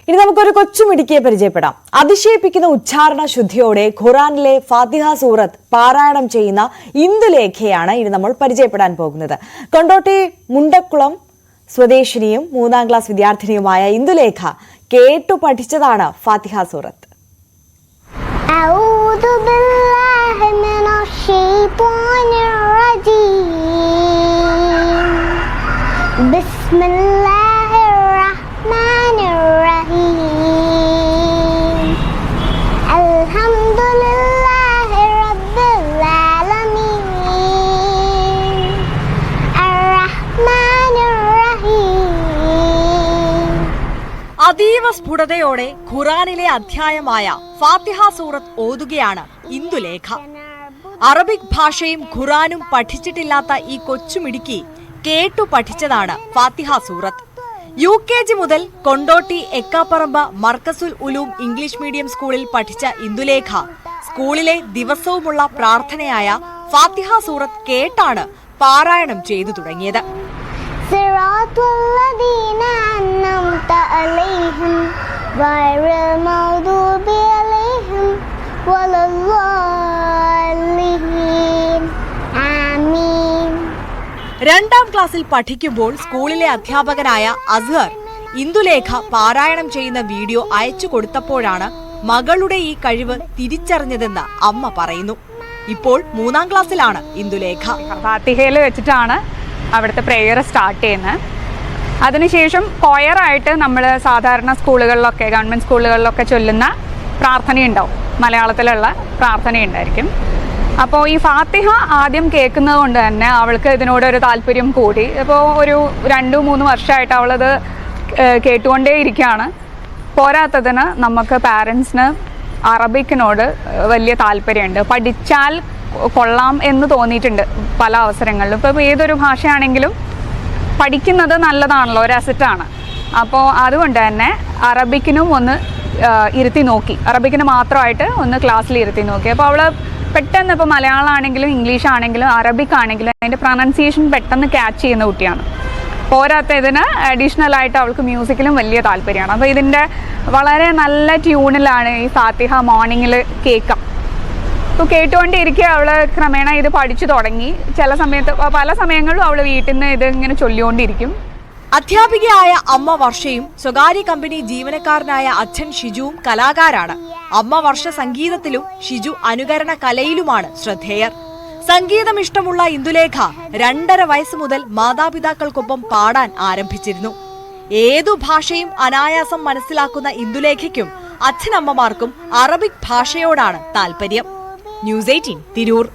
ഇനി നമുക്കൊരു കൊച്ചുമിടുക്കിയെ പരിചയപ്പെടാം. അതിശയിപ്പിക്കുന്ന ഉച്ചാരണ ശുദ്ധിയോടെ ഖുറാനിലെ ഫാത്തിഹ സൂറത്ത് പാരായണം ചെയ്യുന്ന ഇന്ദുലേഖയാണ് ഇനി നമ്മൾ പരിചയപ്പെടാൻ പോകുന്നത്. കൊണ്ടോട്ടി മുണ്ടക്കുളം സ്വദേശിനിയും 3ാം ക്ലാസ് വിദ്യാർത്ഥിനിയുമായ ഇന്ദുലേഖ കേട്ടു പഠിച്ചതാണ് ഫാത്തിഹ സൂറത്ത്. അതീവ സ്ഫുടതയോടെ ഖുറാനിലെ അധ്യായമായ ഫാത്തിഹ സൂറത്ത് ഓതുകയാണ് ഇന്ദുലേഖ. അറബിക് ഭാഷയും ഖുറാനും പഠിച്ചിട്ടില്ലാത്ത ഈ കൊച്ചുമിടുക്കി കേട്ടു പഠിച്ചതാണ് ഫാത്തിഹ സൂറത്ത്. UKG മുതൽ കൊണ്ടോട്ടി എക്കാപ്പറമ്പ് മർക്കസുൽ ഉലൂം ഇംഗ്ലീഷ് മീഡിയം സ്കൂളിൽ പഠിച്ച ഇന്ദുലേഖ സ്കൂളിലെ ദിവസവുമുള്ള പ്രാർത്ഥനയായ ഫാത്തിഹ സൂറത്ത് കേട്ടാണ് പാരായണം ചെയ്തു തുടങ്ങിയത്. രണ്ടാം ക്ലാസ്സിൽ പഠിക്കുമ്പോൾ സ്കൂളിലെ അധ്യാപകനായ അസ്ഹർ ഇന്ദുലേഖ പാരായണം ചെയ്യുന്ന വീഡിയോ അയച്ചു കൊടുത്തപ്പോഴാണ് മകളുടെ ഈ കഴിവ് തിരിച്ചറിഞ്ഞതെന്ന് അമ്മ പറയുന്നു. ഇപ്പോൾ 3ാം ക്ലാസ്സിലാണ് ഇന്ദുലേഖ. ഫാത്തിഹയിൽ വെച്ചിട്ടാണ് അവിടുത്തെ പ്രെയർ സ്റ്റാർട്ട് ചെയ്യുന്നത്. അതിനുശേഷം കൊയറായിട്ട് നമ്മൾ സാധാരണ സ്കൂളുകളിലൊക്കെ ഗവൺമെൻറ് സ്കൂളുകളിലൊക്കെ ചൊല്ലുന്ന പ്രാർത്ഥനയുണ്ടാവും, മലയാളത്തിലുള്ള പ്രാർത്ഥനയുണ്ടായിരിക്കും. അപ്പോൾ ഈ ഫാത്തിഹ ആദ്യം കേൾക്കുന്നത് കൊണ്ട് തന്നെ അവൾക്ക് ഇതിനോടൊരു താല്പര്യം കൂടി. ഇപ്പോൾ ഒരു 2-3 വർഷമായിട്ട് അവളത് കേട്ടുകൊണ്ടേ ഇരിക്കുകയാണ്. പോരാത്തതിന് നമുക്ക് പാരൻസിന് അറബിക്കിനോട് വലിയ താല്പര്യമുണ്ട്. പഠിച്ചാൽ കൊള്ളാം എന്ന് തോന്നിയിട്ടുണ്ട് പല അവസരങ്ങളിലും. ഇപ്പോൾ ഏതൊരു ഭാഷയാണെങ്കിലും പഠിക്കുന്നത് നല്ലതാണല്ലോ, ഒരു അസറ്റാണ്. അപ്പോൾ അതുകൊണ്ട് തന്നെ അറബിക്കിനും ഒന്ന് ഇരുത്തി നോക്കി, അറബിക്കിന് മാത്രമായിട്ട് ഒന്ന് ക്ലാസ്സിൽ ഇരുത്തി നോക്കി. അപ്പോൾ അവൾ പെട്ടെന്ന് ഇപ്പോൾ മലയാളമാണെങ്കിലും ഇംഗ്ലീഷ് ആണെങ്കിലും അറബിക് ആണെങ്കിലും അതിൻ്റെ പ്രൊനൗൺസിയേഷൻ പെട്ടെന്ന് ക്യാച്ച് ചെയ്യുന്ന കുട്ടിയാണ്. പോരാത്തതിന് അഡീഷണൽ ആയിട്ട് അവൾക്ക് മ്യൂസിക്കിലും വലിയ താല്പര്യമാണ്. അപ്പോൾ ഇതിൻ്റെ വളരെ നല്ല ട്യൂണിലാണ് ഈ ഫാത്തിഹ മോർണിംഗിൽ കേൾക്കാം. അപ്പോൾ കേട്ടുകൊണ്ടിരിക്കുക അവൾ ക്രമേണ ഇത് പഠിച്ചു തുടങ്ങി. പല സമയങ്ങളിലും അവൾ വീട്ടിൽ നിന്ന് ഇത് ഇങ്ങനെ ചൊല്ലിക്കൊണ്ടിരിക്കും. അധ്യാപികയായ അമ്മ വർഷയും സ്വകാര്യ കമ്പനി ജീവനക്കാരനായ അച്ഛൻ ഷിജുവും കലാകാരാണ്. അമ്മ വർഷ സംഗീതത്തിലും ഷിജു അനുകരണ കലയിലുമാണ് ശ്രദ്ധേയർ. സംഗീതം ഇഷ്ടമുള്ള ഇന്ദുലേഖ 2.5 വയസ്സ് മുതൽ മാതാപിതാക്കൾക്കൊപ്പം പാടാൻ ആരംഭിച്ചിരുന്നു. ഏതു ഭാഷയും അനായാസം മനസ്സിലാക്കുന്ന ഇന്ദുലേഖയ്ക്കും അച്ഛനമ്മമാർക്കും അറബിക് ഭാഷയോടാണ് താല്പര്യം. News 18 തിരൂർ.